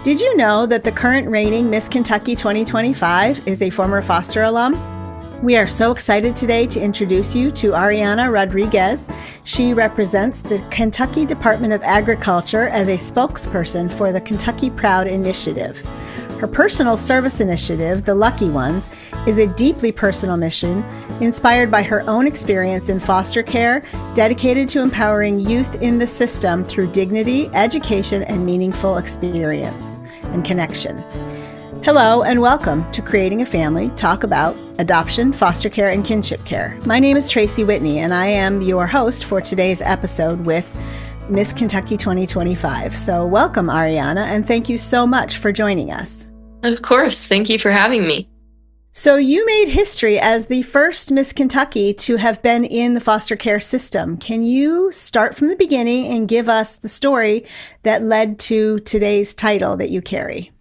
Did you know that the current reigning Miss Kentucky 2025 is a former Foster alum? We are so excited today to introduce you to Ariana Rodriguez. She represents the Kentucky Department of Agriculture as a spokesperson for the Kentucky Proud initiative. Her personal service initiative, The Lucky Ones, is a deeply personal mission inspired by her own experience in foster care, dedicated to empowering youth in the system through dignity, education, and meaningful experience and connection. Hello and welcome to Creating a Family, talk about adoption, foster care, and kinship care. My name is Tracy Whitney, and I am your host for today's episode with Miss Kentucky 2025. So welcome, Ariana, and thank you so much for joining us. Of course. Thank you for having me. So you made history as the first Miss Kentucky to have been in the foster care system. Can you start from the beginning and give us the story that led to today's title that you carry?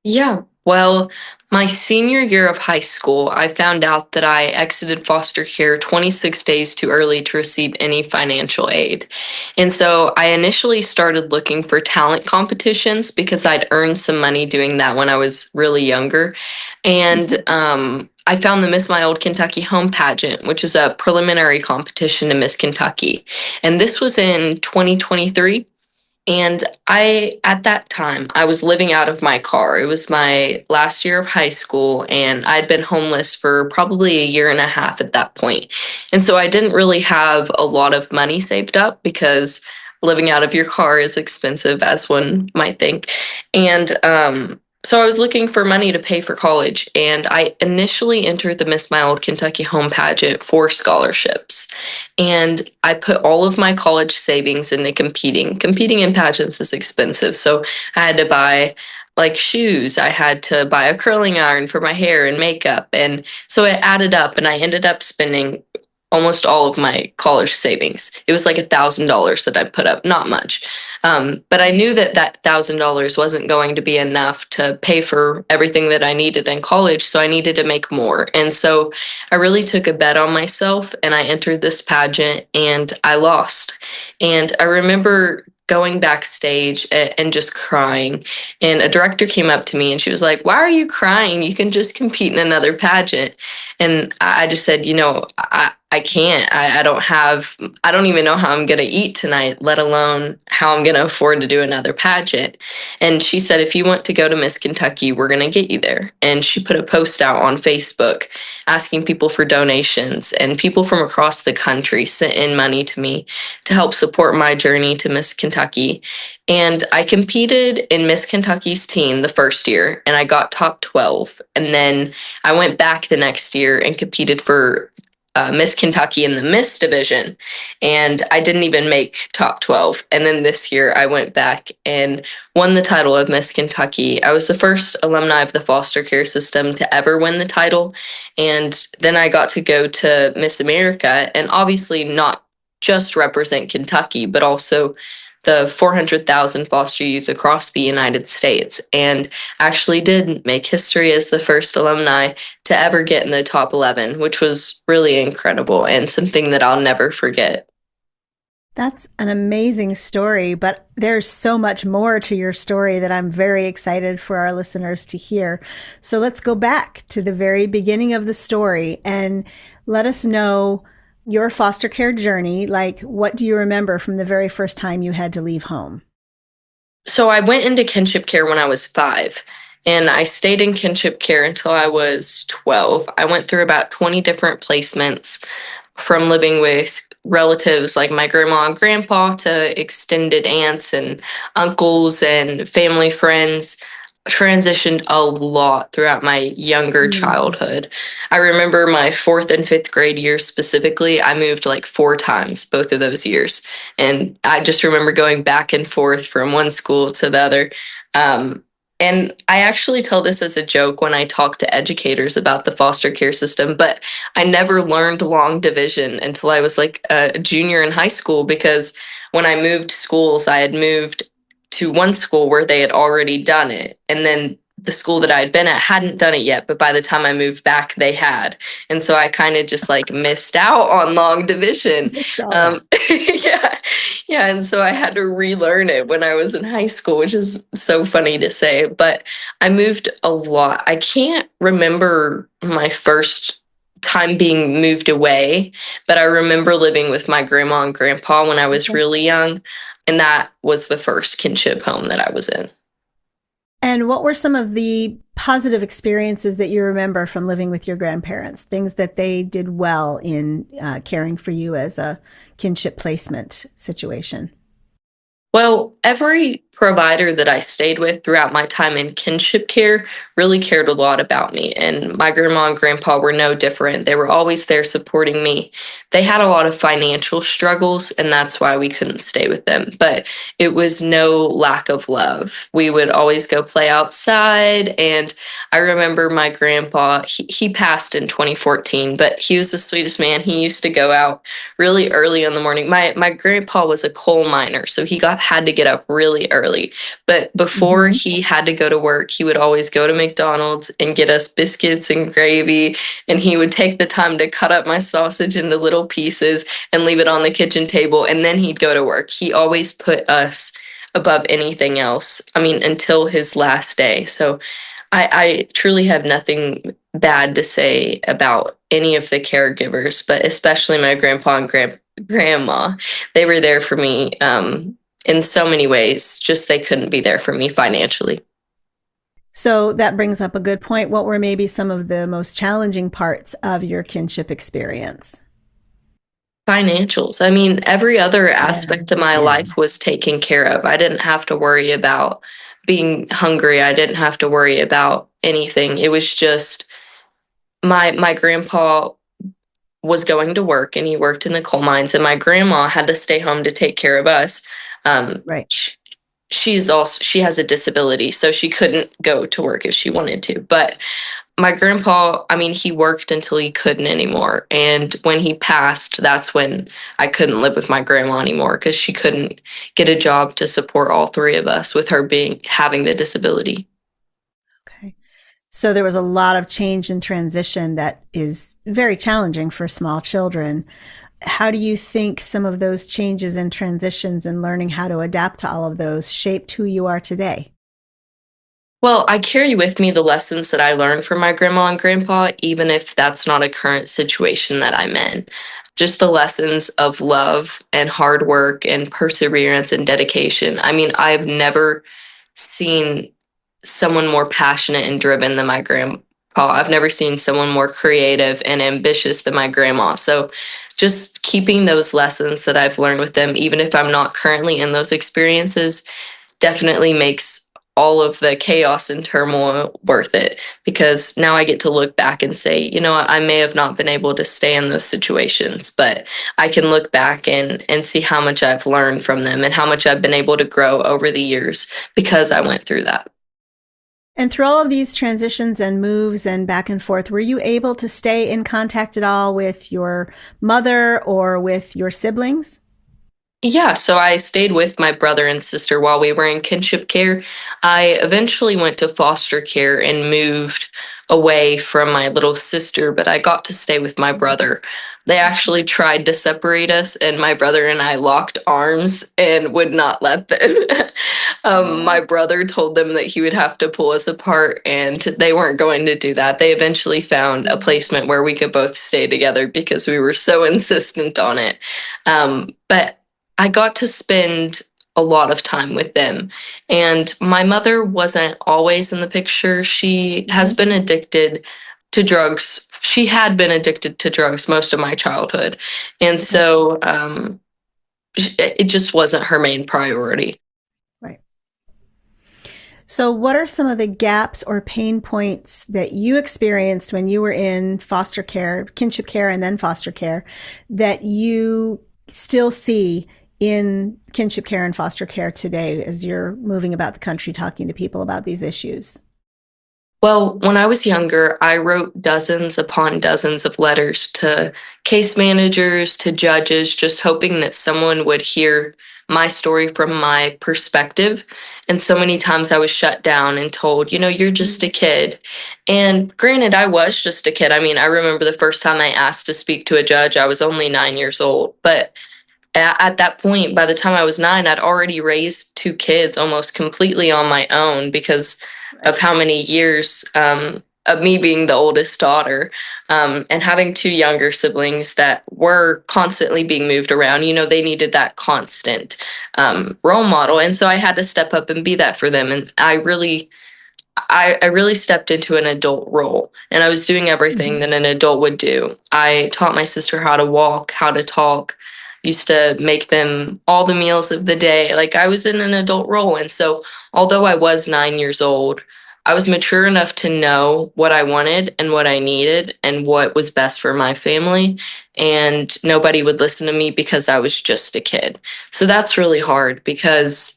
Yeah. Well, my senior year of high school, I found out that I exited foster care 26 days too early to receive any financial aid. And so I initially started looking for talent competitions because I'd earned some money doing that when I was really younger. And I found the Miss My Old Kentucky Home pageant, which is a preliminary competition to Miss Kentucky. And this was in 2023. And at that time, I was living out of my car. It was my last year of high school, and I'd been homeless for probably a year and a half at that point. And so I didn't really have a lot of money saved up because living out of your car is expensive, as one might think. And so I was looking for money to pay for college, and I initially entered the Miss My Old Kentucky Home pageant for scholarships. And I put all of my college savings into competing. Competing in pageants is expensive, so I had to buy like shoes. I had to buy a curling iron for my hair and makeup. And so it added up, and I ended up spending almost all of my college savings. It was like $1,000 that I put up, not much. But I knew that $1,000 wasn't going to be enough to pay for everything that I needed in college, so I needed to make more. And so I really took a bet on myself, and I entered this pageant, and I lost. And I remember going backstage and just crying. And a director came up to me and she was like, "Why are you crying? You can just compete in another pageant." And I just said, I can't. I don't even know how I'm going to eat tonight, let alone how I'm going to afford to do another pageant. And she said, "If you want to go to Miss Kentucky, we're going to get you there." And she put a post out on Facebook asking people for donations, and people from across the country sent in money to me to help support my journey to Miss Kentucky. And I competed in Miss Kentucky's teen the first year, and I got top 12. And then I went back the next year and competed for Miss Kentucky in the Miss division, and I didn't even make top 12. And then this year I went back and won the title of Miss Kentucky. I was the first alumni of the foster care system to ever win the title. And then I got to go to Miss America and obviously not just represent Kentucky, but also the 400,000 foster youth across the United States, and actually did make history as the first alumni to ever get in the top 11, which was really incredible and something that I'll never forget. That's an amazing story, but there's so much more to your story that I'm very excited for our listeners to hear. So let's go back to the very beginning of the story and let us know your foster care journey. Like, what do you remember from the very first time you had to leave home? So I went into kinship care when I was 5, and I stayed in kinship care until I was 12. I went through about 20 different placements, from living with relatives like my grandma and grandpa to extended aunts and uncles and family friends. Transitioned a lot throughout my younger childhood. I remember my 4th and 5th grade years specifically, I moved like 4 times both of those years. And I just remember going back and forth from one school to the other. And I actually tell this as a joke when I talk to educators about the foster care system, but I never learned long division until I was like a junior in high school, because when I moved schools, I had moved to one school where they had already done it. And then the school that I had been at hadn't done it yet, but by the time I moved back, they had. And so I kind of just like missed out on long division. Missed all that. Yeah. Yeah. And so I had to relearn it when I was in high school, which is so funny to say. But I moved a lot. I can't remember my first time being moved away, but I remember living with my grandma and grandpa when I was Okay. really young. And that was the first kinship home that I was in. And what were some of the positive experiences that you remember from living with your grandparents? Things that they did well in caring for you as a kinship placement situation? Well, every provider that I stayed with throughout my time in kinship care really cared a lot about me. And my grandma and grandpa were no different. They were always there supporting me. They had a lot of financial struggles, and that's why we couldn't stay with them. But it was no lack of love. We would always go play outside. And I remember my grandpa, he passed in 2014, but he was the sweetest man. He used to go out really early in the morning. My grandpa was a coal miner, so he got had to get up really early. But before Mm-hmm. he had to go to work, he would always go to McDonald's and get us biscuits and gravy, and he would take the time to cut up my sausage into little pieces and leave it on the kitchen table, and then he'd go to work. He always put us above anything else. I mean, until his last day. So I truly have nothing bad to say about any of the caregivers, but especially my grandpa and grandma. They were there for me in so many ways, just they couldn't be there for me financially. So that brings up a good point. What were maybe some of the most challenging parts of your kinship experience? Financials. I mean, every other Yeah. aspect of my Yeah. life was taken care of. I didn't have to worry about being hungry. I didn't have to worry about anything. It was just my grandpa was going to work and he worked in the coal mines, and my grandma had to stay home to take care of us. Um, Right. she has a disability, so she couldn't go to work if she wanted to. But my grandpa, I mean, he worked until he couldn't anymore. And when he passed, that's when I couldn't live with my grandma anymore because she couldn't get a job to support all three of us with her being having the disability. Okay. So there was a lot of change and transition that is very challenging for small children. How do you think some of those changes and transitions and learning how to adapt to all of those shaped who you are today? Well, I carry with me the lessons that I learned from my grandma and grandpa, even if that's not a current situation that I'm in. Just the lessons of love and hard work and perseverance and dedication. I mean, I've never seen someone more passionate and driven than my grandpa. I've never seen someone more creative and ambitious than my grandma. So just keeping those lessons that I've learned with them, even if I'm not currently in those experiences, definitely makes all of the chaos and turmoil worth it, because now I get to look back and say, you know, I may have not been able to stay in those situations, but I can look back and see how much I've learned from them and how much I've been able to grow over the years because I went through that. And through all of these transitions and moves and back and forth, were you able to stay in contact at all with your mother or with your siblings? Yeah, so I stayed with my brother and sister while we were in kinship care. I eventually went to foster care and moved away from my little sister, but I got to stay with my brother. They actually tried to separate us, and my brother and I locked arms and would not let them. My Oh, brother told them that he would have to pull us apart, and they weren't going to do that. They eventually found a placement where we could both stay together because we were so insistent on it. But I got to spend a lot of time with them. And my mother wasn't always in the picture. She has mhm. been addicted to drugs. She had been addicted to drugs most of my childhood. And Okay. so it just wasn't her main priority. Right. So, what are some of the gaps or pain points that you experienced when you were in foster care, kinship care, and then foster care that you still see in kinship care and foster care today as you're moving about the country talking to people about these issues? Well, when I was younger, I wrote dozens upon dozens of letters to case managers, to judges, just hoping that someone would hear my story from my perspective. And so many times I was shut down and told, you're just a kid. And granted, I was just a kid. I mean, I remember the first time I asked to speak to a judge, I was only 9 years old. But at that point, by the time I was 9, I'd already raised two kids almost completely on my own because of how many years of me being the oldest daughter, and having two younger siblings that were constantly being moved around. They needed that constant role model. And so I had to step up and be that for them. And I really stepped into an adult role, and I was doing everything that an adult would do. I taught my sister how to walk, how to talk, used to make them all the meals of the day. Like, I was in an adult role. And so, although I was 9 years old, I was mature enough to know what I wanted and what I needed and what was best for my family. And nobody would listen to me because I was just a kid. So that's really hard because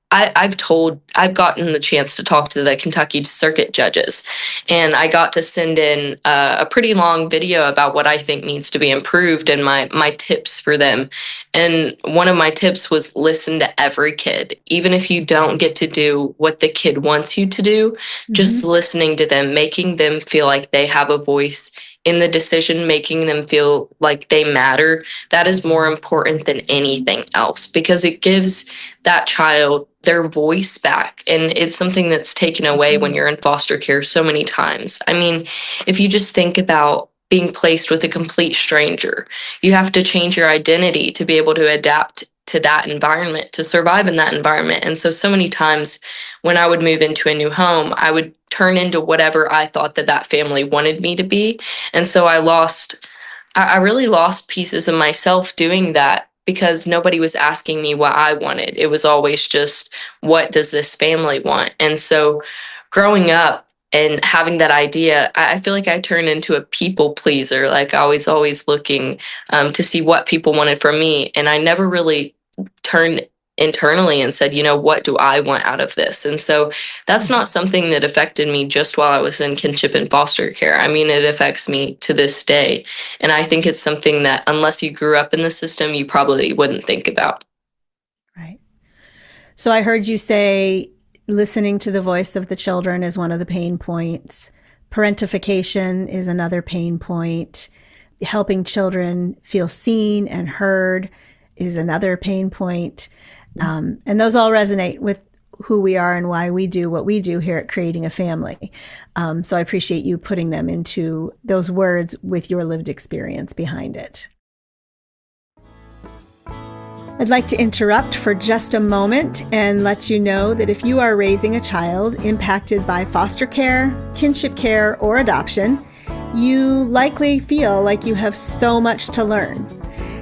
I've gotten the chance to talk to the Kentucky Circuit judges, and I got to send in a pretty long video about what I think needs to be improved and my tips for them. And one of my tips was listen to every kid, even if you don't get to do what the kid wants you to do, just listening to them, making them feel like they have a voice in the decision, making them feel like they matter. That is more important than anything else because it gives that child their voice back. And it's something that's taken away when you're in foster care so many times. I mean, if you just think about being placed with a complete stranger, you have to change your identity to be able to adapt to that environment, to survive in that environment. And so many times when I would move into a new home, I would turn into whatever I thought that family wanted me to be. And so I really lost pieces of myself doing that because nobody was asking me what I wanted. It was always just, what does this family want? And so growing up and having that idea, I feel like I turned into a people pleaser. Like, I was always looking to see what people wanted from me. And I never really turned internally and said, what do I want out of this? And so that's not something that affected me just while I was in kinship and foster care. I mean, it affects me to this day. And I think it's something that unless you grew up in the system, you probably wouldn't think about. Right. So I heard you say listening to the voice of the children is one of the pain points. Parentification is another pain point. Helping children feel seen and heard is another pain point. And those all resonate with who we are and why we do what we do here at Creating a Family. So I appreciate you putting them into those words with your lived experience behind it. I'd like to interrupt for just a moment and let you know that if you are raising a child impacted by foster care, kinship care, or adoption, you likely feel like you have so much to learn.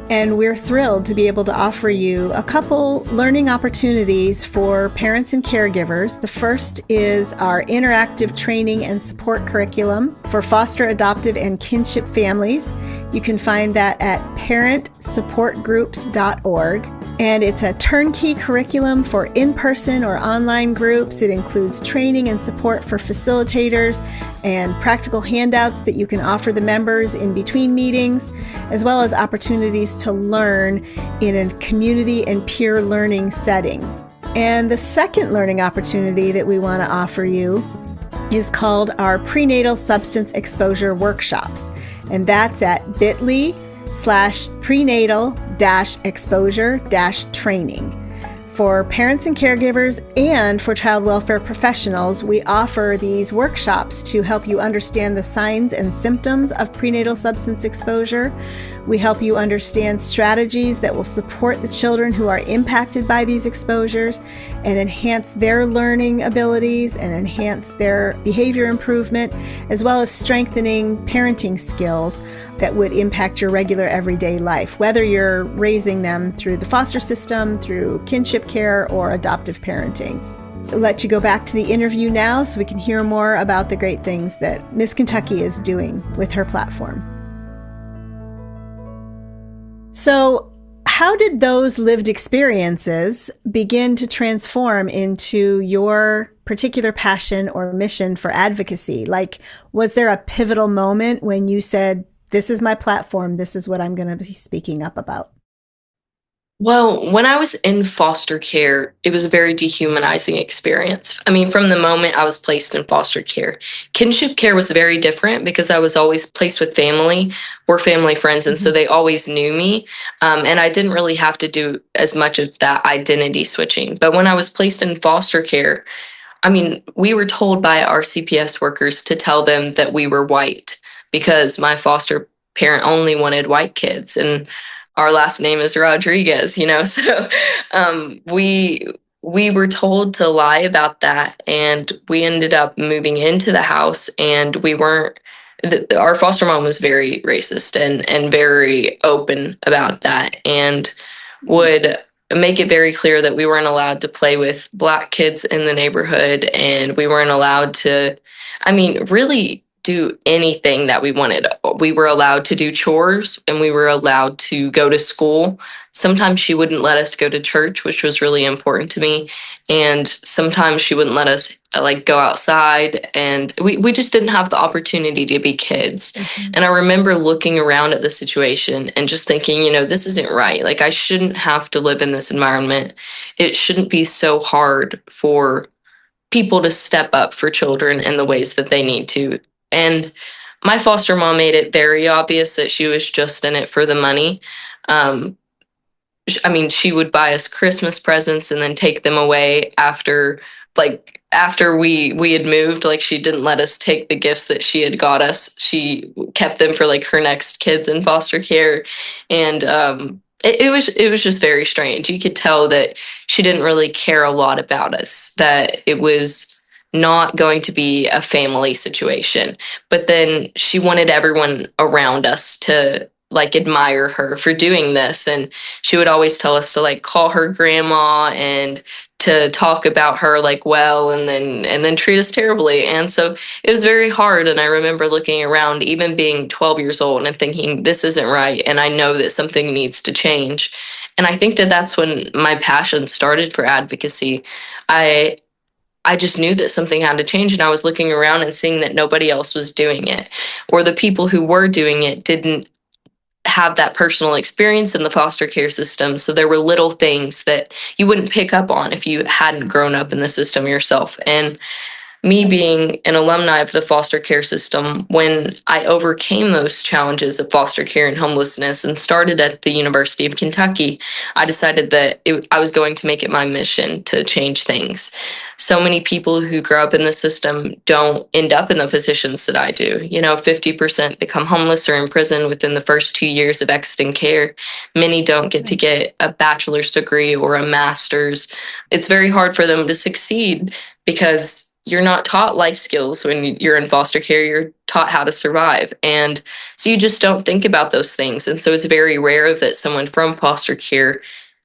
And we're thrilled to be able to offer you a couple learning opportunities for parents and caregivers. The first is our interactive training and support curriculum for foster, adoptive, and kinship families. You can find that at parentsupportgroups.org. And it's a turnkey curriculum for in-person or online groups. It includes training and support for facilitators and practical handouts that you can offer the members in between meetings, as well as opportunities to learn in a community and peer learning setting. And the second learning opportunity that we want to offer you is called our prenatal substance exposure workshops. And that's at bit.ly/prenatal-exposure-training. For parents and caregivers and for child welfare professionals, we offer these workshops to help you understand the signs and symptoms of prenatal substance exposure. We help you understand strategies that will support the children who are impacted by these exposures and enhance their learning abilities and enhance their behavior improvement, as well as strengthening parenting skills that would impact your regular everyday life, whether you're raising them through the foster system, through kinship care, or adoptive parenting. I'll let you go back to the interview now so we can hear more about the great things that Miss Kentucky is doing with her platform. So, how did those lived experiences begin to transform into your particular passion or mission for advocacy? Like, was there a pivotal moment when you said, this is my platform, this is what I'm going to be speaking up about? Well, when I was in foster care, it was a very dehumanizing experience. I mean, from the moment I was placed in foster care, kinship care was very different because I was always placed with family or family friends, and so Mhm. they always knew me. And I didn't really have to do as much of that identity switching. But when I was placed in foster care, I mean, we were told by our CPS workers to tell them that we were white because my foster parent only wanted white kids, and our last name is Rodriguez, you know. So we were told to lie about that, and we ended up moving into the house, and we weren't. Our foster mom was very racist and very open about that, and would make it very clear that we weren't allowed to play with black kids in the neighborhood, and we weren't allowed to, I mean, really do anything that we wanted. We were allowed to do chores and we were allowed to go to school. Sometimes she wouldn't let us go to church, which was really important to me. And sometimes she wouldn't let us like go outside, and we just didn't have the opportunity to be kids. Mhm. And I remember looking around at the situation and just thinking, this isn't right. Like, I shouldn't have to live in this environment. It shouldn't be so hard for people to step up for children in the ways that they need to. And my foster mom made it very obvious that she was just in it for the money. Um, I mean, she would buy us Christmas presents and then take them away after we had moved. Like, she didn't let us take the gifts that she had got us. She kept them for like her next kids in foster care, and it was just very strange. You could tell that she didn't really care a lot about us. That it was not going to be a family situation. But then she wanted everyone around us to like admire her for doing this, and she would always tell us to like call her grandma and to talk about her like well, and then treat us terribly. And so it was very hard, and I remember looking around even being 12 years old and thinking this isn't right, and I know that something needs to change. And I think that that's when my passion started for advocacy. I just knew that something had to change, and I was looking around and seeing that nobody else was doing it, or the people who were doing it didn't have that personal experience in the foster care system. So there were little things that you wouldn't pick up on if you hadn't grown up in the system yourself. And me being an alumni of the foster care system, when I overcame those challenges of foster care and homelessness and started at the University of Kentucky, I decided that I was going to make it my mission to change things. So many people who grow up in the system don't end up in the positions that I do. 50% become homeless or in prison within the first 2 years of exiting care. Many don't get to get a bachelor's degree or a master's. It's very hard for them to succeed because you're not taught life skills when you're in foster care. You're taught how to survive. And so you just don't think about those things. And so it's very rare that someone from foster care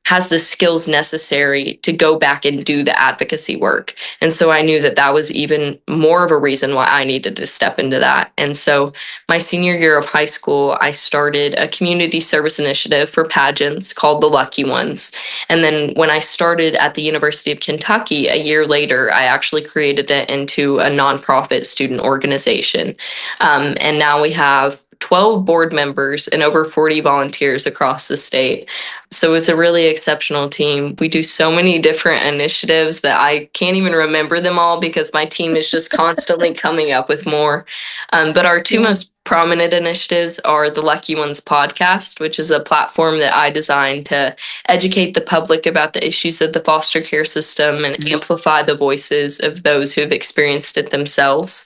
has the skills necessary to go back and do the advocacy work. And so I knew that that was even more of a reason why I needed to step into that. And so my senior year of high school, I started a community service initiative for pageants called the Lucky Ones. And then when I started at the University of Kentucky a year later, I actually created it into a nonprofit student organization. And now we have 12 board members and over 40 volunteers across the state. So it's a really exceptional team. We do so many different initiatives that I can't even remember them all because my team is just constantly coming up with more. But our two Yeah. most prominent initiatives are the Lucky Ones podcast, which is a platform that I designed to educate the public about the issues of the foster care system and amplify the voices of those who have experienced it themselves.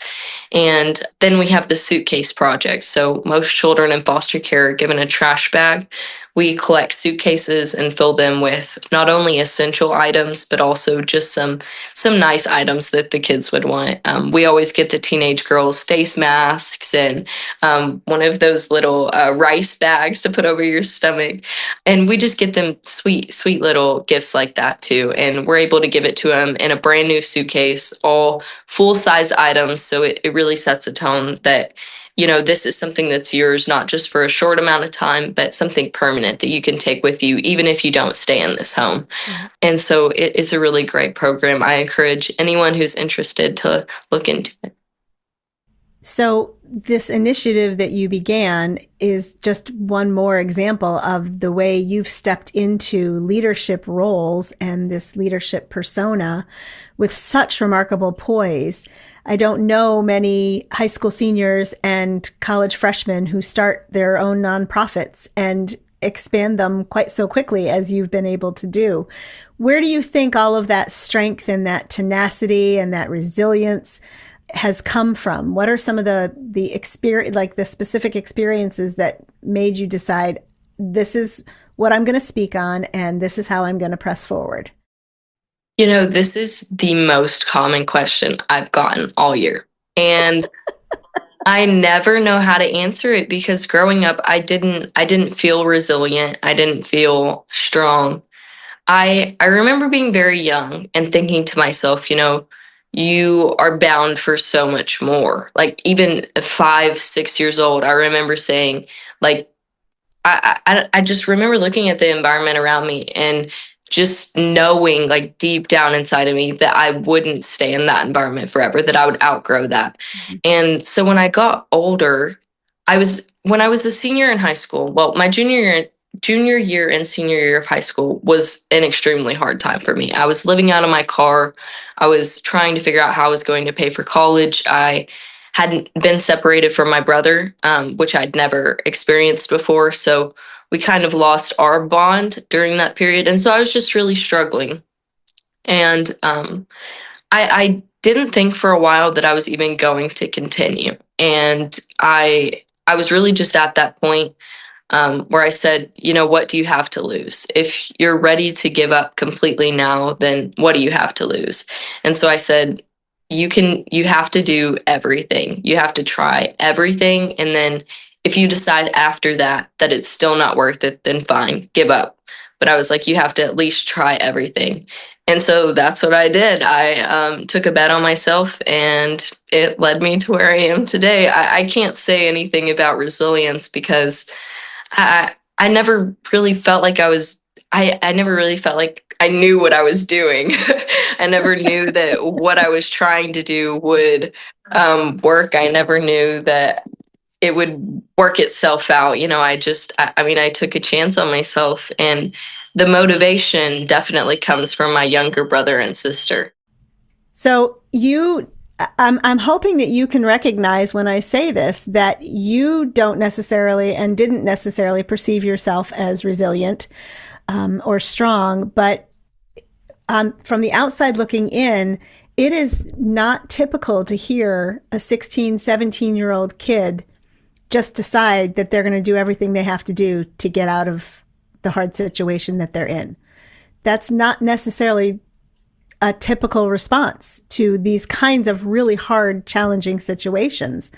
And then we have the suitcase project. So most children in foster care are given a trash bag. We collect suitcases and fill them with not only essential items, but also just some nice items that the kids would want. We always get the teenage girls face masks and one of those little rice bags to put over your stomach. And we just get them sweet, sweet little gifts like that too. And we're able to give it to them in a brand new suitcase, all full size items. So it really sets a tone that this is something that's yours, not just for a short amount of time, but something permanent that you can take with you, even if you don't stay in this home. Right. And so it's a really great program. I encourage anyone who's interested to look into it. So, this initiative that you began is just one more example of the way you've stepped into leadership roles and this leadership persona with such remarkable poise. I don't know many high school seniors and college freshmen who start their own nonprofits and expand them quite so quickly as you've been able to do. Where do you think all of that strength and that tenacity and that resilience has come from? What are some of the experience, like the specific experiences that made you decide this is what I'm going to speak on and this is how I'm going to press forward? This is the most common question I've gotten all year. And I never know how to answer it because growing up I didn't feel resilient. I didn't feel strong. I remember being very young and thinking to myself, you are bound for so much more. Like even at 5, 6 years old, I remember saying, like, I just remember looking at the environment around me and just knowing, like deep down inside of me, that I wouldn't stay in that environment forever, that I would outgrow that. And so when I got older, when I was a senior in high school, well, my junior year and senior year of high school was an extremely hard time for me. I was living out of my car. I was trying to figure out how I was going to pay for college. I hadn't been separated from my brother, which I'd never experienced before. So we kind of lost our bond during that period. And so I was just really struggling. And I didn't think for a while that I was even going to continue. And I was really just at that point where I said, what do you have to lose? If you're ready to give up completely now, then what do you have to lose? And so I said, you have to do everything. You have to try everything. And then if you decide after that it's still not worth it, then fine, give up. But I was like, you have to at least try everything. And so that's what I did. I took a bet on myself, and it led me to where I am today. I can't say anything about resilience because I never really felt like I never really felt like I knew what I was doing. I never knew that what I was trying to do would work. I never knew that it would work itself out. I took a chance on myself, and the motivation definitely comes from my younger brother and sister. So I'm hoping that you can recognize when I say this that you don't necessarily and didn't necessarily perceive yourself as resilient or strong, but from the outside looking in, it is not typical to hear a 16, 17-year-old kid just decide that they're going to do everything they have to do to get out of the hard situation that they're in. That's not necessarily a typical response to these kinds of really hard, challenging situations.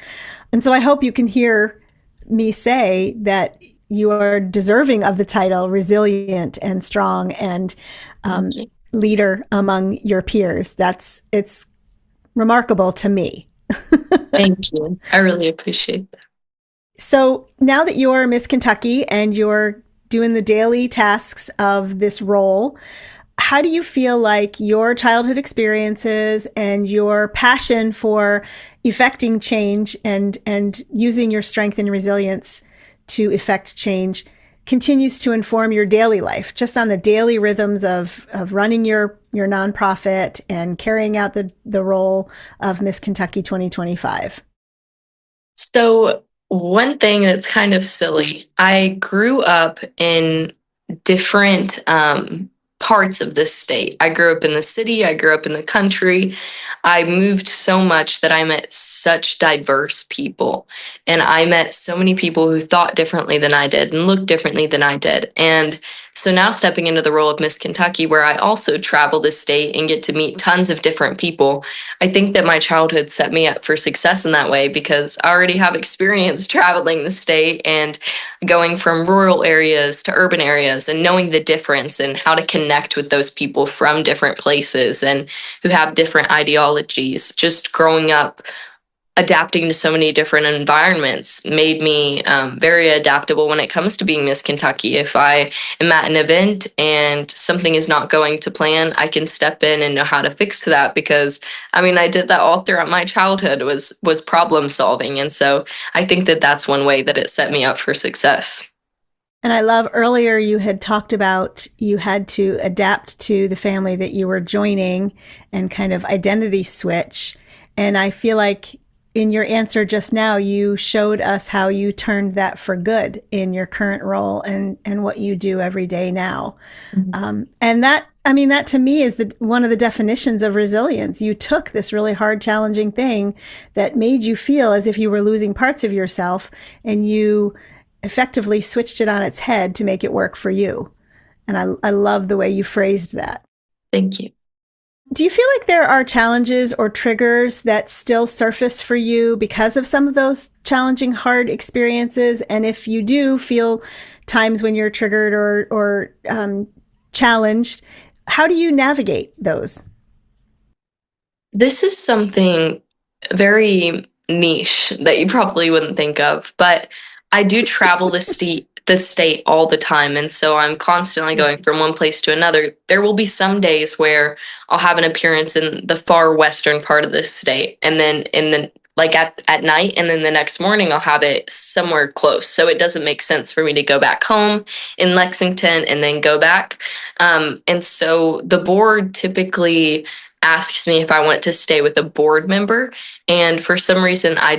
And so I hope you can hear me say that you are deserving of the title resilient and strong and leader among your peers. It's remarkable to me. Thank you. I really appreciate that. So now that you're Miss Kentucky and you're doing the daily tasks of this role, how do you feel like your childhood experiences and your passion for effecting change and using your strength and resilience to effect change continues to inform your daily life, just on the daily rhythms of running your nonprofit and carrying out the role of Miss Kentucky 2025? So one thing that's kind of silly, I grew up in different parts of this state. I grew up in the city, I grew up in the country. I moved so much that I met such diverse people. And I met so many people who thought differently than I did and looked differently than I did. And so now stepping into the role of Miss Kentucky, where I also travel the state and get to meet tons of different people, I think that my childhood set me up for success in that way because I already have experience traveling the state and going from rural areas to urban areas and knowing the difference and how to connect with those people from different places and who have different ideologies. Just growing up adapting to so many different environments made me very adaptable when it comes to being Miss Kentucky. If I am at an event and something is not going to plan, I can step in and know how to fix that, because I did that all throughout my childhood, was problem solving. And so I think that that's one way that it set me up for success. And I love earlier you had talked about you had to adapt to the family that you were joining and kind of identity switch. And I feel like in your answer just now, you showed us how you turned that for good in your current role and what you do every day now. And that to me is one of the definitions of resilience. You took this really hard, challenging thing that made you feel as if you were losing parts of yourself, and you effectively switched it on its head to make it work for you. And I love the way you phrased that. Thank you. Do you feel like there are challenges or triggers that still surface for you because of some of those challenging, hard experiences? And if you do feel times when you're triggered or challenged, how do you navigate those? This is something very niche that you probably wouldn't think of, but I do travel the state all the time, and so I'm constantly going from one place to another. There will be some days where I'll have an appearance in the far western part of the state, and then like at night, and then the next morning I'll have it somewhere close. So it doesn't make sense for me to go back home in Lexington and then go back. And so the board typically asks me if I want to stay with a board member. And for some reason, I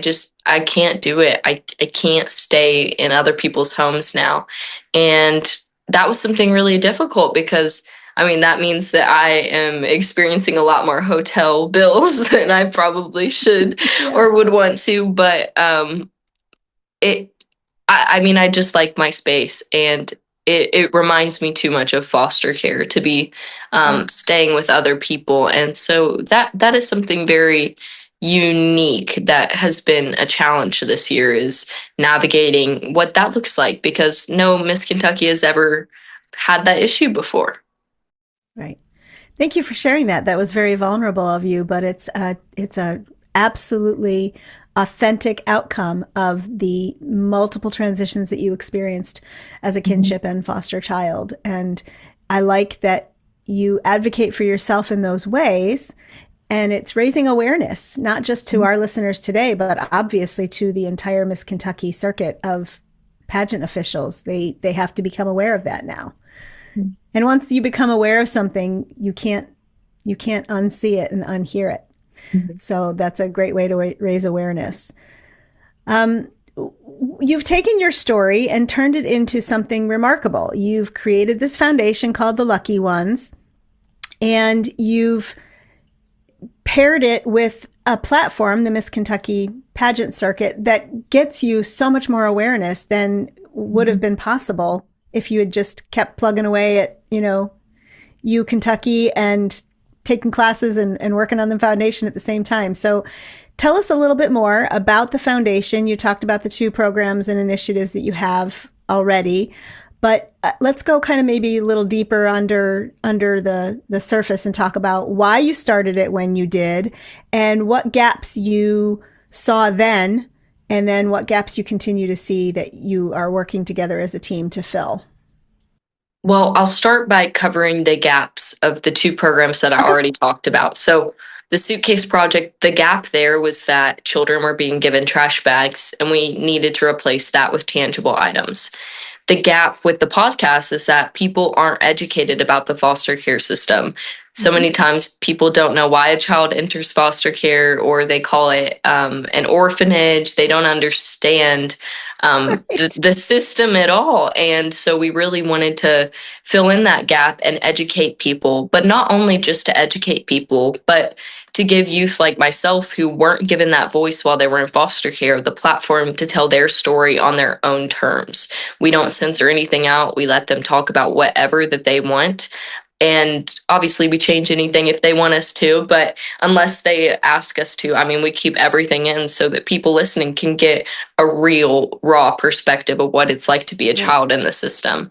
can't do it. I can't stay in other people's homes now. And that was something really difficult, because that means that I am experiencing a lot more hotel bills than I probably should or would want to. But it, I just like my space, and it reminds me too much of foster care to be staying with other people. And so that is something very unique that has been a challenge this year, is navigating what that looks like, because no Miss Kentucky has ever had that issue before. Right. Thank you for sharing that. That was very vulnerable of you, but it's a absolutely authentic outcome of the multiple transitions that you experienced as a kinship and foster child. And I like that you advocate for yourself in those ways. And it's raising awareness, not just to our listeners today, but obviously to the entire Miss Kentucky circuit of pageant officials. They have to become aware of that now. And once you become aware of something, you can't unsee it and unhear it. So that's a great way to raise awareness. You've taken your story and turned it into something remarkable. You've created this foundation called the Lucky Ones, and you've paired it with a platform, the Miss Kentucky pageant circuit, that gets you so much more awareness than would have been possible if you had just kept plugging away at, Kentucky and taking classes and working on the foundation at the same time. So tell us a little bit more about the foundation. You talked about the 2 programs and initiatives that you have already, but let's go kind of maybe a little deeper under the surface and talk about why you started it when you did, and what gaps you saw then, and then what gaps you continue to see that you are working together as a team to fill. Well, I'll start by covering the gaps of the 2 programs that I already talked about. So the suitcase project, the gap there was that children were being given trash bags, and we needed to replace that with tangible items. The gap with the podcast is that people aren't educated about the foster care system. So many times people don't know why a child enters foster care, or they call it an orphanage. They don't understand the system at all. And so we really wanted to fill in that gap and educate people, but not only just to educate people, but to give youth like myself, who weren't given that voice while they were in foster care, the platform to tell their story on their own terms. We don't censor anything out. We let them talk about whatever that they want. And obviously we change anything if they want us to, but unless they ask us to, we keep everything in so that people listening can get a real raw perspective of what it's like to be a child in the system.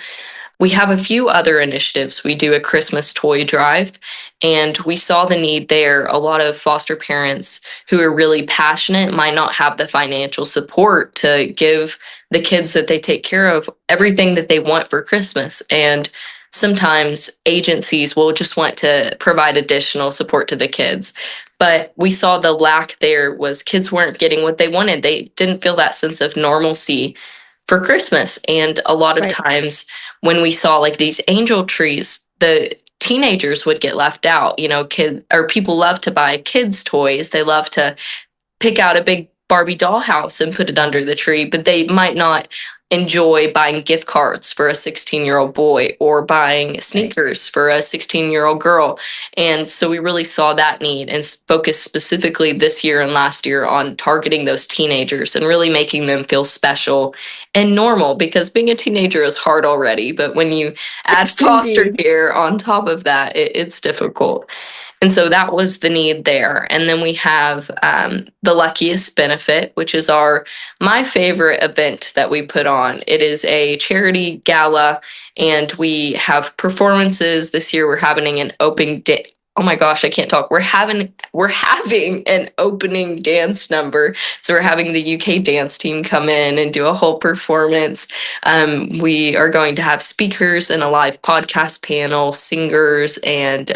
We have a few other initiatives. We do a Christmas toy drive, and we saw the need there. A lot of foster parents who are really passionate might not have the financial support to give the kids that they take care of everything that they want for Christmas. And sometimes agencies will just want to provide additional support to the kids. But we saw the lack there was kids weren't getting what they wanted. They didn't feel that sense of normalcy for Christmas. And a lot of Right. times when we saw like these angel trees, the teenagers would get left out. You know, kids or people love to buy kids' toys. They love to pick out a big Barbie dollhouse and put it under the tree, but they might not enjoy buying gift cards for a 16-year-old boy or buying sneakers for a 16-year-old girl. And so we really saw that need and focused specifically this year and last year on targeting those teenagers and really making them feel special and normal, because being a teenager is hard already. But when you add foster Indeed. care on top of that, it's difficult. And so that was the need there. And then we have the Luckiest Benefit, which is my favorite event that we put on. It is a charity gala, and we have performances. This year we're having an open day. Oh my gosh, I can't talk. We're having an opening dance number. So we're having the UK dance team come in and do a whole performance. We are going to have speakers and a live podcast panel, singers, and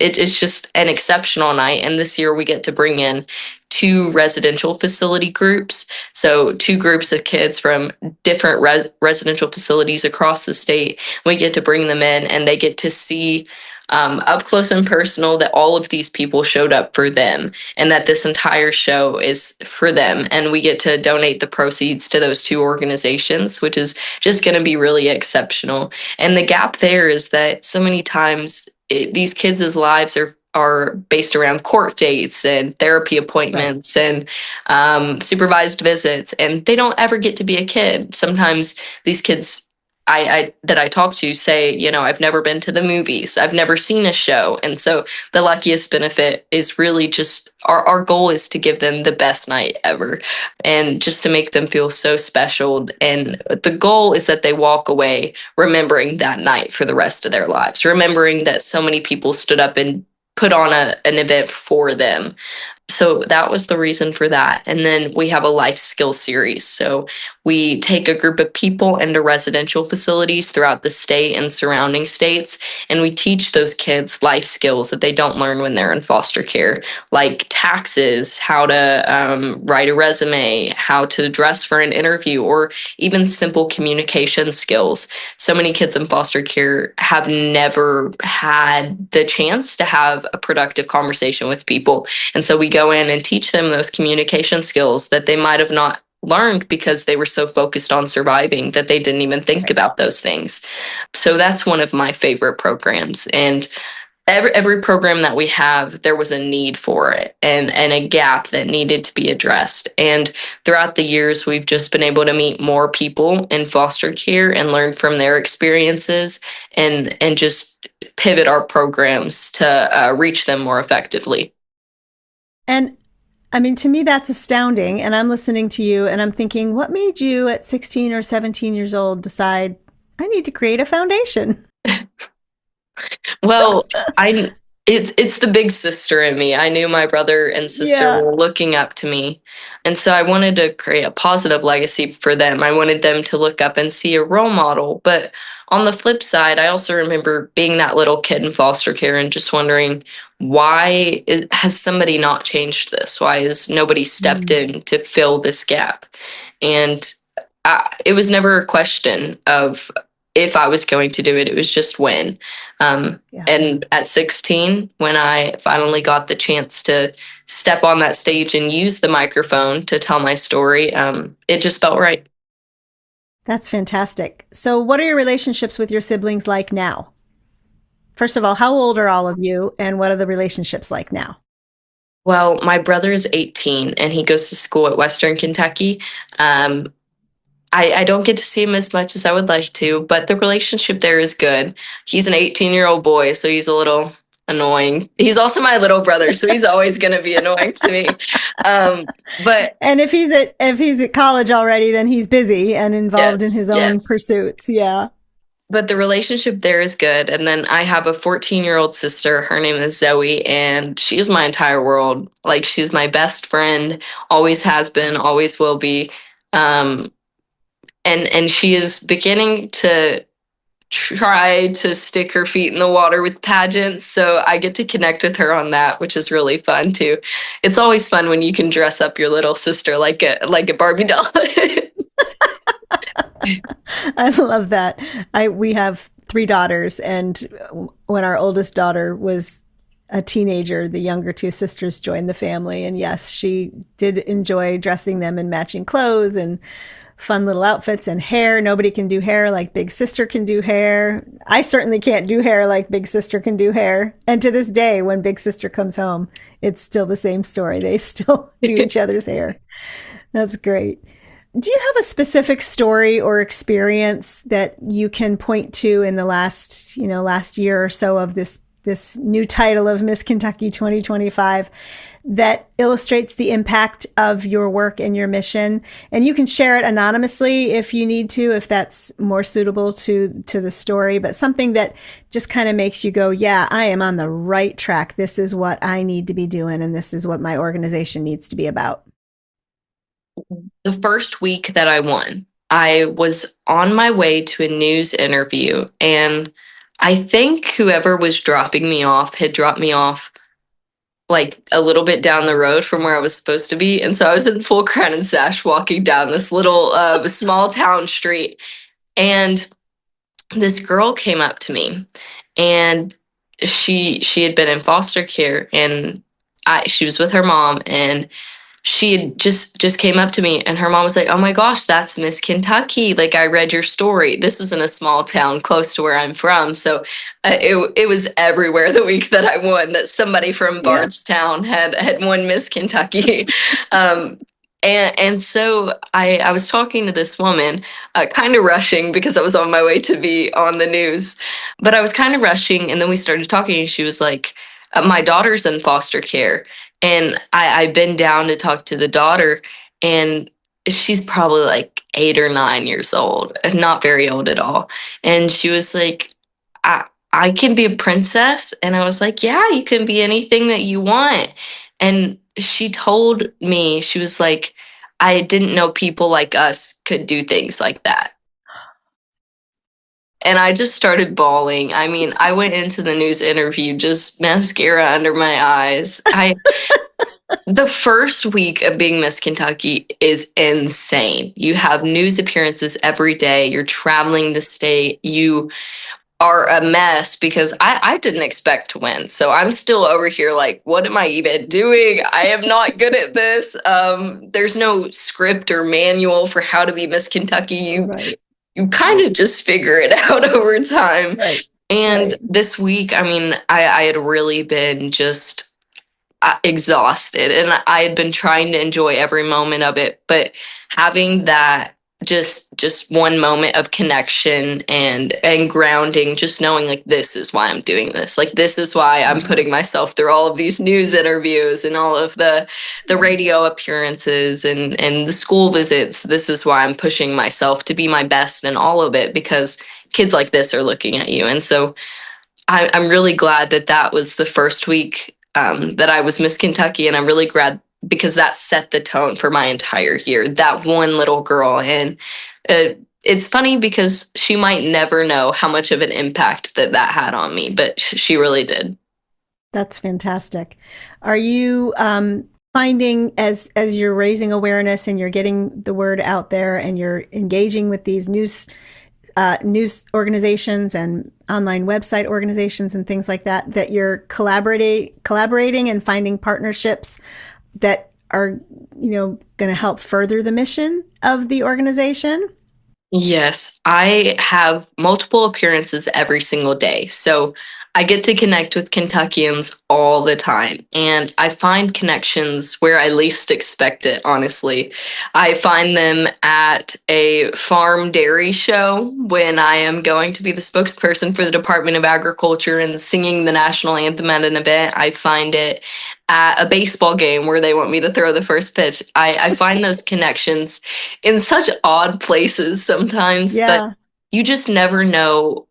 it's just an exceptional night. And this year we get to bring in two residential facility groups. So two groups of kids from different residential facilities across the state. We get to bring them in, and they get to see up close and personal that all of these people showed up for them and that this entire show is for them. And we get to donate the proceeds to those two organizations, which is just going to be really exceptional. And the gap there is that so many times these kids' lives are based around court dates and therapy appointments, right, and supervised visits, and they don't ever get to be a kid. Sometimes these kids that I talk to say, you know, I've never been to the movies, I've never seen a show. And so the Luckiest Benefit is really just our goal is to give them the best night ever and just to make them feel so special. And the goal is that they walk away remembering that night for the rest of their lives, remembering that so many people stood up and put on an event for them. So that was the reason for that. And then we have a life skill series. So we take a group of people into residential facilities throughout the state and surrounding states, and we teach those kids life skills that they don't learn when they're in foster care, like taxes, how to write a resume, how to dress for an interview, or even simple communication skills. So many kids in foster care have never had the chance to have a productive conversation with people. And so we go in and teach them those communication skills that they might have not learned because they were so focused on surviving that they didn't even think about those things. So that's one of my favorite programs. And every program that we have, there was a need for it and a gap that needed to be addressed. And throughout the years, we've just been able to meet more people in foster care and learn from their experiences and just pivot our programs to reach them more effectively. And I mean, to me, that's astounding. And I'm listening to you and I'm thinking, what made you at 16 or 17 years old decide I need to create a foundation? Well, it's the big sister in me. I knew my brother and sister were looking up to me. And so I wanted to create a positive legacy for them. I wanted them to look up and see a role model. But on the flip side, I also remember being that little kid in foster care and just wondering, why has somebody not changed this? Why has nobody stepped in to fill this gap? And it was never a question of if I was going to do it. It was just when. And at 16, when I finally got the chance to step on that stage and use the microphone to tell my story, it just felt right. That's fantastic. So what are your relationships with your siblings like now? First of all, how old are all of you, and what are the relationships like now? Well, my brother is 18, and he goes to school at Western Kentucky. I don't get to see him as much as I would like to, but the relationship there is good. He's an 18-year-old boy, so he's a little annoying. He's also my little brother, so he's always going to be annoying to me. And if he's at college already, then he's busy and involved in his own pursuits. Yeah. but the relationship there is good. And then I have a 14-year-old sister. Her name is Zoe, and she's my entire world. Like, she's my best friend, always has been, always will be. Um, and she is beginning to try to stick her feet in the water with pageants. So I get to connect with her on that, which is really fun too. It's always fun when you can dress up your little sister like a Barbie doll. I love that. We have three daughters, and when our oldest daughter was a teenager, the younger two sisters joined the family. And yes, she did enjoy dressing them in matching clothes and fun little outfits and hair. Nobody can do hair like Big Sister can do hair. I certainly can't do hair like Big Sister can do hair. And to this day, when Big Sister comes home, it's still the same story. They still do each other's hair. That's great. Do you have a specific story or experience that you can point to in the last year or so of this new title of Miss Kentucky 2025 that illustrates the impact of your work and your mission? And you can share it anonymously if you need to, if that's more suitable to the story, but something that just kind of makes you go, yeah, I am on the right track. This is what I need to be doing, and this is what my organization needs to be about. The first week that I won, I was on my way to a news interview, and I think whoever was dropping me off had dropped me off like a little bit down the road from where I was supposed to be. And so I was in full crown and sash walking down this little small town street. And this girl came up to me, and she had been in foster care, and she was with her mom, and she had just came up to me, and her mom was like, "Oh my gosh, that's Miss Kentucky. Like, I read your story." This was in a small town close to where I'm from. So it was everywhere the week that I won that somebody from Yeah. Bardstown had won Miss Kentucky. um, and so I was talking to this woman, kind of rushing because I was on my way to be on the news, but I was kind of rushing. And then we started talking, and she was like, "My daughter's in foster care." And I've been down to talk to the daughter, and she's probably like 8 or 9 years old, not very old at all. And she was like, I can be a princess. And I was like, yeah, you can be anything that you want. And she told me, she was like, I didn't know people like us could do things like that. And I just started bawling. I mean, I went into the news interview just mascara under my eyes. The first week of being Miss Kentucky is insane. You have news appearances every day. You're traveling the state. You are a mess because I didn't expect to win. So I'm still over here like, what am I even doing? I am not good at this. There's no script or manual for how to be Miss Kentucky. Right. You kind of just figure it out over time. Right. And Right. this week, I mean, I had really been just exhausted, and I had been trying to enjoy every moment of it, but having that just one moment of connection and grounding, just knowing like this is why I'm doing this, like this is why I'm Mhm. putting myself through all of these news interviews and all of the Yeah. radio appearances and the school visits. This is why I'm pushing myself to be my best in all of it, because kids like this are looking at you. And so I'm really glad that that was the first week that I was Miss Kentucky, and I'm really glad because that set the tone for my entire year. That one little girl, and it's funny because she might never know how much of an impact that had on me, but she really did. That's fantastic. Are you finding as you're raising awareness and you're getting the word out there and you're engaging with these news organizations and online website organizations and things like that, that you're collaborating and finding partnerships that are, going to help further the mission of the organization? Yes, I have multiple appearances every single day. So I get to connect with Kentuckians all the time. And I find connections where I least expect it, honestly. I find them at a farm dairy show when I am going to be the spokesperson for the Department of Agriculture and singing the national anthem at an event. I find it at a baseball game where they want me to throw the first pitch. I find those connections in such odd places sometimes, but Yeah. you just never know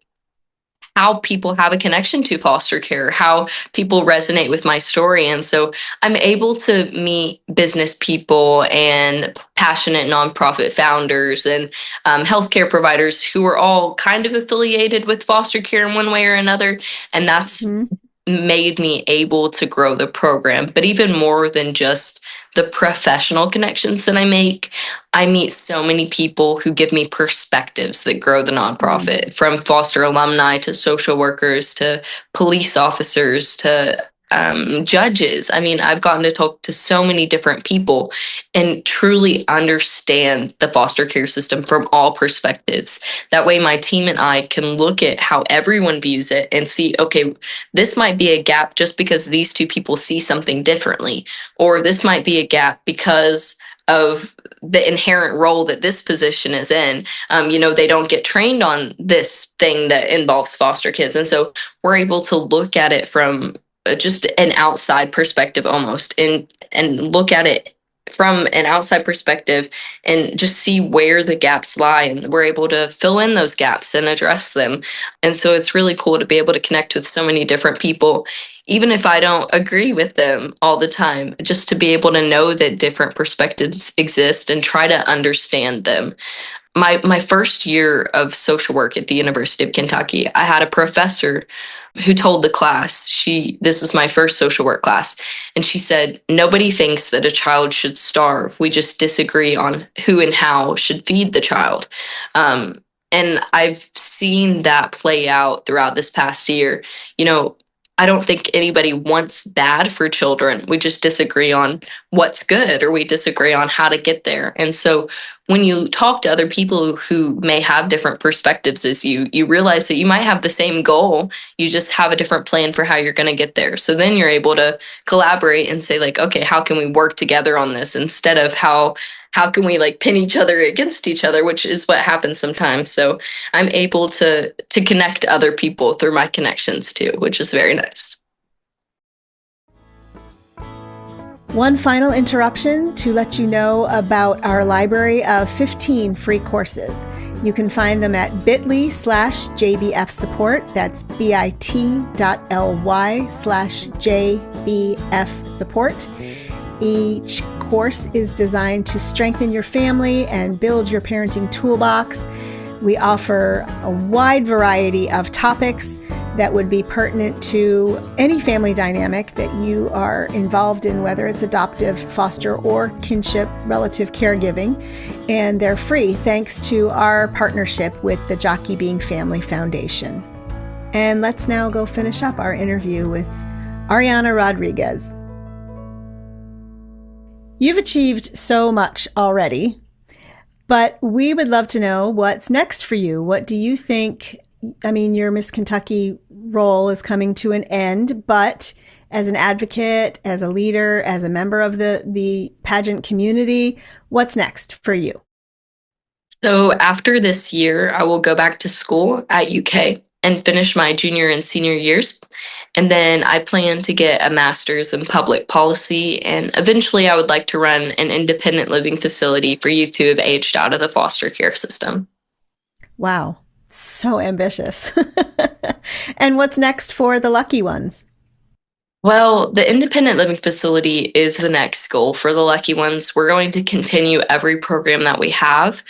how people have a connection to foster care, how people resonate with my story. And so I'm able to meet business people and passionate nonprofit founders and healthcare providers who are all kind of affiliated with foster care in one way or another. And that's Mhm. made me able to grow the program. But even more than just the professional connections that I make, I meet so many people who give me perspectives that grow the Mm. nonprofit, from foster alumni to social workers to police officers to judges. I mean, I've gotten to talk to so many different people and truly understand the foster care system from all perspectives. That way, my team and I can look at how everyone views it and see, okay, this might be a gap just because these two people see something differently, or this might be a gap because of the inherent role that this position is in. They don't get trained on this thing that involves foster kids. And so we're able to look at it from just an outside perspective almost, and look at it from an outside perspective and just see where the gaps lie, and we're able to fill in those gaps and address them. And so it's really cool to be able to connect with so many different people, even if I don't agree with them all the time, just to be able to know that different perspectives exist and try to understand them. My first year of social work at the University of Kentucky, I had a professor who told the class, this was my first social work class, and she said, nobody thinks that a child should starve. We just disagree on who and how should feed the child. And I've seen that play out throughout this past year. You know, I don't think anybody wants bad for children. We just disagree on what's good, or we disagree on how to get there. And so when you talk to other people who may have different perspectives as you realize that you might have the same goal, you just have a different plan for how you're going to get there. So then you're able to collaborate and say, like, okay, how can we work together on this, instead of how can we like pin each other against each other, which is what happens sometimes. So I'm able to connect other people through my connections too, which is very nice. One final interruption to let you know about our library of 15 free courses. You can find them at bit.ly/JBF support. That's bit.ly/JBF support. Each course is designed to strengthen your family and build your parenting toolbox. We offer a wide variety of topics that would be pertinent to any family dynamic that you are involved in, whether it's adoptive, foster, or kinship relative caregiving. And they're free thanks to our partnership with the Jockey Being Family Foundation. And let's now go finish up our interview with Ariana Rodriguez. You've achieved so much already, but we would love to know what's next for you. What do you think? I mean, your Miss Kentucky role is coming to an end, but as an advocate, as a leader, as a member of the pageant community, what's next for you? So after this year, I will go back to school at UK and finish my junior and senior years. And then I plan to get a master's in public policy. And eventually, I would like to run an independent living facility for youth who have aged out of the foster care system. Wow, so ambitious. And what's next for the lucky ones? Well, the independent living facility is the next goal for the lucky ones. We're going to continue every program that we have.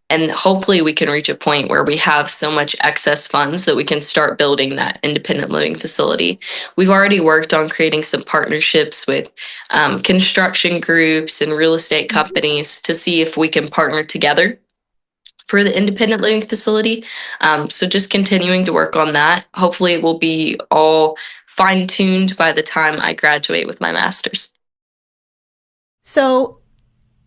And hopefully we can reach a point where we have so much excess funds that we can start building that independent living facility. We've already worked on creating some partnerships with construction groups and real estate companies to see if we can partner together for the independent living facility. So just continuing to work on that. Hopefully it will be all fine-tuned by the time I graduate with my master's. So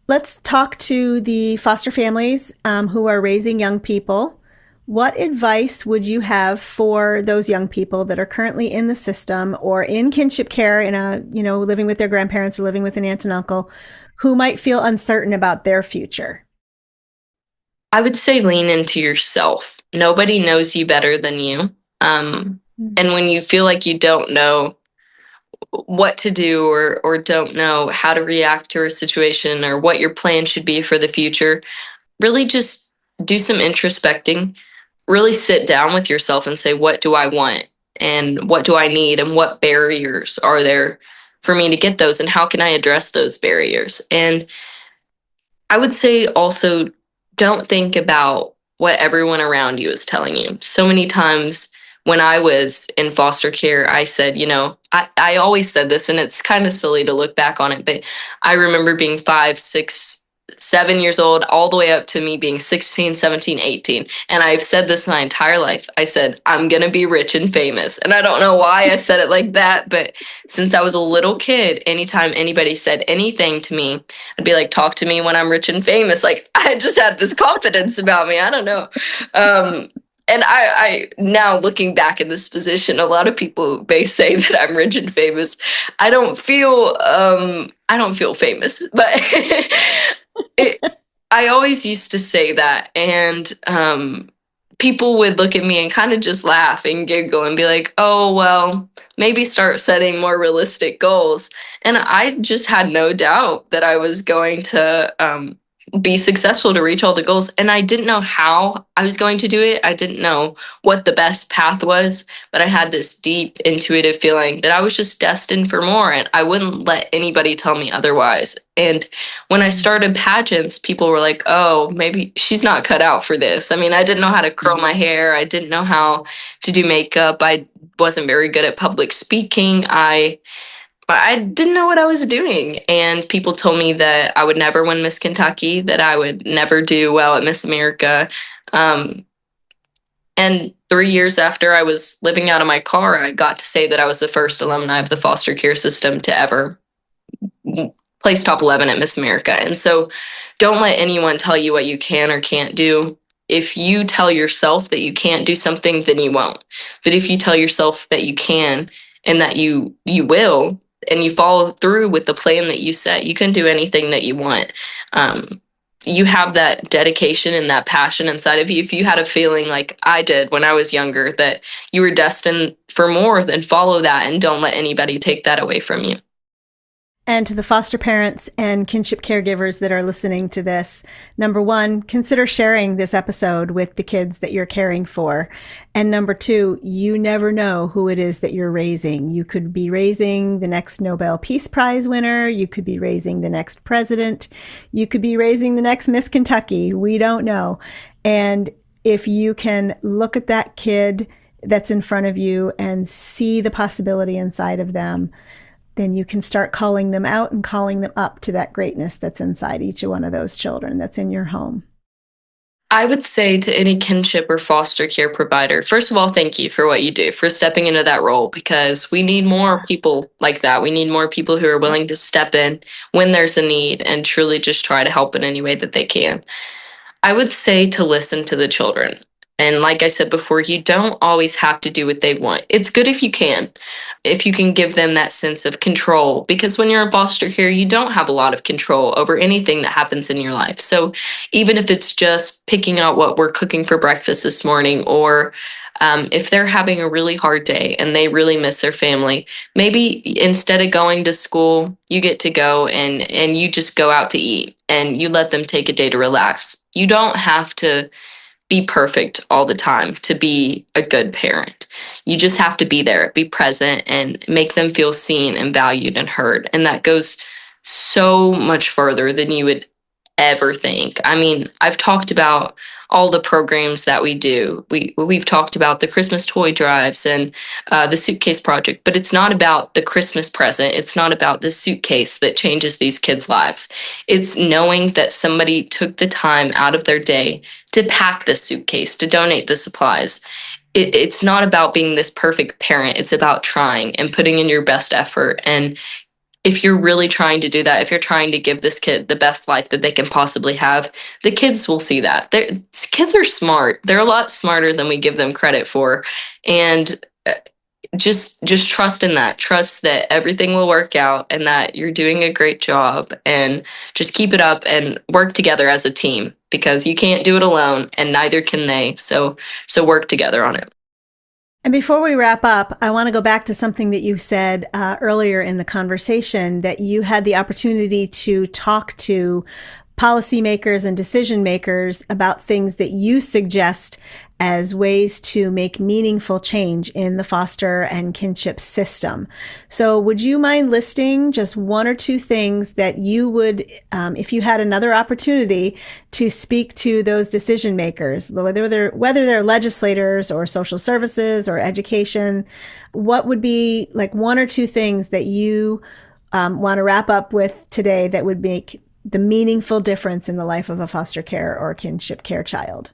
let's talk to the foster families who are raising young people. What advice would you have for those young people that are currently in the system or in kinship care, living with their grandparents or living with an aunt and uncle, who might feel uncertain about their future? I would say lean into yourself. Nobody knows you better than you. And when you feel like you don't know what to do, or don't know how to react to a situation or what your plan should be for the future, really just do some introspecting. really sit down with yourself and say, what do I want? And what do I need? And what barriers are there for me to get those? And how can I address those barriers? And I would say also, don't think about what everyone around you is telling you. So many times when I was in foster care, I said, I always said this, and it's kind of silly to look back on it, but I remember being 5, 6, 7 years old, all the way up to me being 16, 17, 18. And I've said this my entire life. I said, I'm going to be rich and famous. And I don't know why I said it like that, but since I was a little kid, anytime anybody said anything to me, I'd be like, talk to me when I'm rich and famous. Like, I just had this confidence about me. I don't know. And I now looking back in this position, a lot of people may say that I'm rich and famous. I don't feel famous, but I always used to say that, and people would look at me and kind of just laugh and giggle and be like, oh, well, maybe start setting more realistic goals. And I just had no doubt that I was going to be successful to reach all the goals. And I didn't know how I was going to do it. I didn't know what the best path was, but I had this deep intuitive feeling that I was just destined for more, and I wouldn't let anybody tell me otherwise. And when I started pageants, people were like, oh, maybe she's not cut out for this. I mean, I didn't know how to curl my hair. I didn't know how to do makeup. I wasn't very good at public speaking. But I didn't know what I was doing. And people told me that I would never win Miss Kentucky, that I would never do well at Miss America. And 3 years after I was living out of my car, I got to say that I was the first alumni of the foster care system to ever place top 11 at Miss America. And so don't let anyone tell you what you can or can't do. If you tell yourself that you can't do something, then you won't. But if you tell yourself that you can and that you will, and you follow through with the plan that you set, you can do anything that you want. You have that dedication and that passion inside of you. If you had a feeling like I did when I was younger, that you were destined for more, then follow that and don't let anybody take that away from you. And to the foster parents and kinship caregivers that are listening to this, number one, consider sharing this episode with the kids that you're caring for. And number two, you never know who it is that you're raising. You could be raising the next Nobel Peace Prize winner. You could be raising the next president. You could be raising the next Miss Kentucky. We don't know. And if you can look at that kid that's in front of you and see the possibility inside of them, then you can start calling them out and calling them up to that greatness that's inside each one of those children that's in your home. I would say to any kinship or foster care provider, first of all, thank you for what you do, for stepping into that role, because we need more people like that. We need more people who are willing to step in when there's a need and truly just try to help in any way that they can. I would say to listen to the children. And like I said before, you don't always have to do what they want. It's good if you can give them that sense of control, because when you're in foster care, you don't have a lot of control over anything that happens in your life. So even if it's just picking out what we're cooking for breakfast this morning, or if they're having a really hard day and they really miss their family, maybe instead of going to school, you get to go and you just go out to eat and you let them take a day to relax. You don't have to be perfect all the time to be a good parent. You just have to be there, be present, and make them feel seen and valued and heard. And that goes so much further than you would ever think. I mean, I've talked about all the programs that we do. We've talked about the Christmas toy drives and the suitcase project, but it's not about the Christmas present. It's not about the suitcase that changes these kids' lives. It's knowing that somebody took the time out of their day to pack the suitcase, to donate the supplies. It's not about being this perfect parent. It's about trying and putting in your best effort. And if you're really trying to do that, if you're trying to give this kid the best life that they can possibly have, the kids will see that. Kids are smart. They're a lot smarter than we give them credit for. And just trust in that. Trust that everything will work out and that you're doing a great job, and just keep it up and work together as a team, because you can't do it alone and neither can they. So work together on it. And before we wrap up, I want to go back to something that you said earlier in the conversation, that you had the opportunity to talk to policymakers and decision makers about things that you suggest as ways to make meaningful change in the foster and kinship system. So would you mind listing just one or two things that you would, if you had another opportunity to speak to those decision makers, whether they're legislators or social services or education, what would be like one or two things that you want to wrap up with today that would make the meaningful difference in the life of a foster care or kinship care child?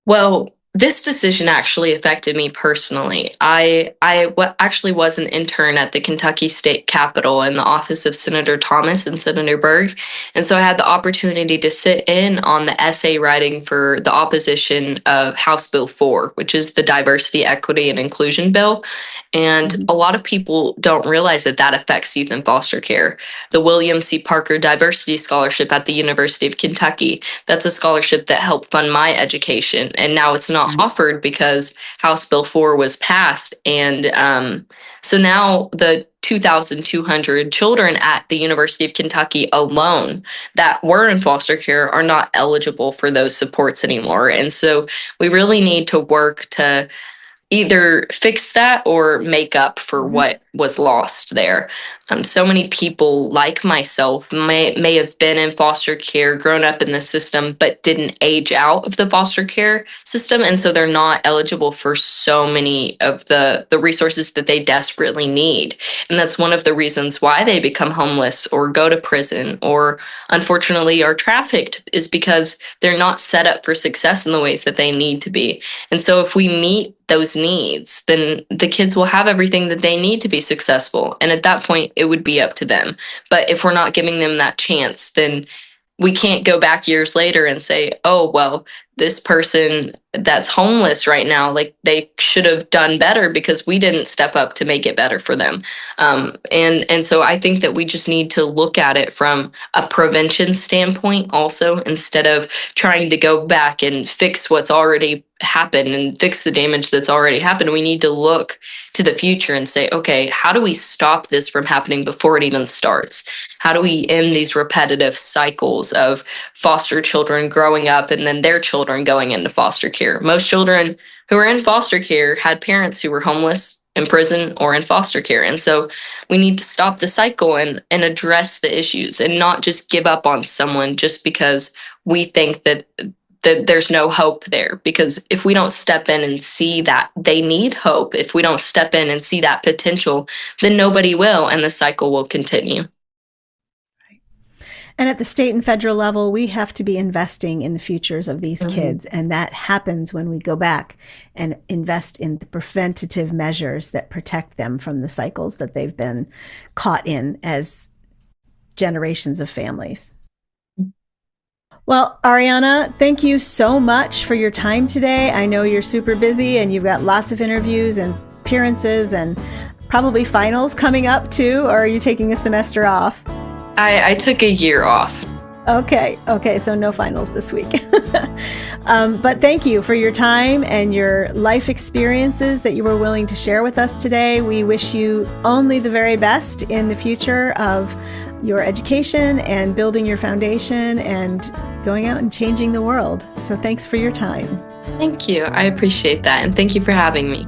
Well, this decision actually affected me personally. Actually was an intern at the Kentucky State Capitol in the office of Senator Thomas and Senator Berg. And so I had the opportunity to sit in on the essay writing for the opposition of House Bill 4, which is the Diversity, Equity, and Inclusion Bill. And a lot of people don't realize that that affects youth in foster care. The William C. Parker Diversity Scholarship at the University of Kentucky, that's a scholarship that helped fund my education. And now it's not offered because House Bill 4 was passed. And so now the 2,200 children at the University of Kentucky alone that were in foster care are not eligible for those supports anymore. And so we really need to work to either fix that or make up for what was lost there. So many people like myself may have been in foster care, grown up in the system, but didn't age out of the foster care system. And so they're not eligible for so many of the resources that they desperately need. And that's one of the reasons why they become homeless or go to prison or unfortunately are trafficked, is because they're not set up for success in the ways that they need to be. And so if we meet those needs, then the kids will have everything that they need to be successful. And at that point, it would be up to them. But if we're not giving them that chance, then we can't go back years later and say, oh, well, this person that's homeless right now, like they should have done better because we didn't step up to make it better for them. And so I think that we just need to look at it from a prevention standpoint also, instead of trying to go back and fix what's already happened and fix the damage that's already happened. We need to look to the future and say, okay, how do we stop this from happening before it even starts? How do we end these repetitive cycles of foster children growing up and then their children going into foster care? Most children who are in foster care had parents who were homeless, in prison, or in foster care. And so we need to stop the cycle and address the issues and not just give up on someone just because we think that there's no hope there. Because if we don't step in and see that they need hope, if we don't step in and see that potential, then nobody will, and the cycle will continue. And at the state and federal level, we have to be investing in the futures of these kids. And that happens when we go back and invest in the preventative measures that protect them from the cycles that they've been caught in as generations of families. Well, Ariana, thank you so much for your time today. I know you're super busy and you've got lots of interviews and appearances and probably finals coming up too. Or are you taking a semester off? I took a year off. Okay, so no finals this week. But thank you for your time and your life experiences that you were willing to share with us today. We wish you only the very best in the future of your education and building your foundation and going out and changing the world. So thanks for your time. Thank you. I appreciate that. And thank you for having me.